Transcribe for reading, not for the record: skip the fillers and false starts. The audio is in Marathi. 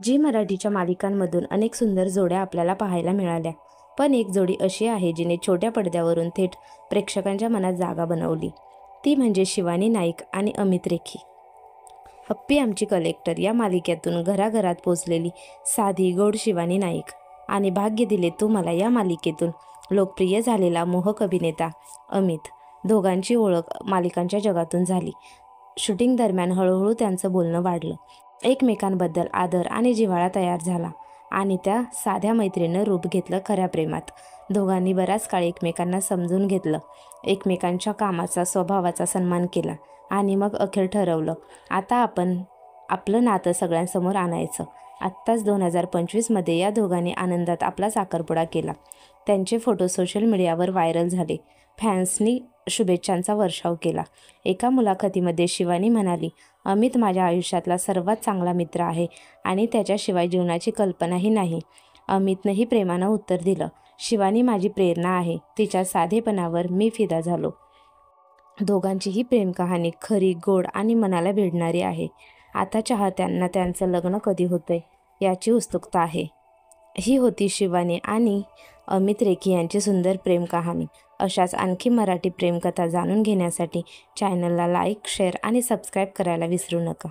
जी मराठीच्या मालिकांमधून अनेक सुंदर जोड्या आपल्याला पाहायला मिळाल्या, पण एक जोडी अशी आहे जिने छोट्या पडद्यावरून थेट प्रेक्षकांच्या मनात जागा बनवली. ती म्हणजे शिवानी नाईक आणि अमित रेखी. हप्पी आमची कलेक्टर या मालिकेतून घराघरात पोचलेली साधी गोड शिवानी नाईक आणि भाग्य दिले तू मला या मालिकेतून लोकप्रिय झालेला मोहक अभिनेता अमित, दोघांची ओळख मालिकांच्या जगातून झाली. शूटिंग दरम्यान हळूहळू त्यांचं बोलणं वाढलं, एकमेकांबद्दल आदर आणि जिव्हाळा तयार झाला आणि त्या साध्या मैत्रीनं रूप घेतलं खऱ्या प्रेमात. दोघांनी बराच काळ एकमेकांना समजून घेतलं, एकमेकांच्या कामाचा स्वभावाचा सन्मान केला आणि मग अखेर ठरवलं, आता आपण आपलं नातं सगळ्यांसमोर आणायचं. आत्ताच 2025मध्ये या दोघांनी आनंदात आपला साखरपुडा केला. त्यांचे फोटो सोशल मीडियावर व्हायरल झाले. फॅन्सनी शुभेच्छांचा वर्षाव केला. एका मुलाखतीमध्ये शिवानी म्हणाली, अमित माझ्या आयुष्यातला सर्वात चांगला मित्र आहे आणि त्याच्याशिवाय जीवनाची कल्पनाही नाही. अमितनंही प्रेमानं उत्तर दिलं, शिवानी माझी प्रेरणा आहे. तिच्या साधेपणावर मी फिदा झालो. दोघांची ही प्रेम कहाणी खरी, गोड आणि मनाला भिडणारी आहे. आता चाहत्यांना त्यांचं लग्न कधी होतंय याची उत्सुकता आहे. ही होती शिवानी आणि अमित रेखी यांची सुंदर प्रेम कहाणी. अशाच आणखी मराठी प्रेमकथा जाणून घेण्यासाठी चॅनलला लाईक, शेअर आणि सबस्क्राईब करायला विसरू नका.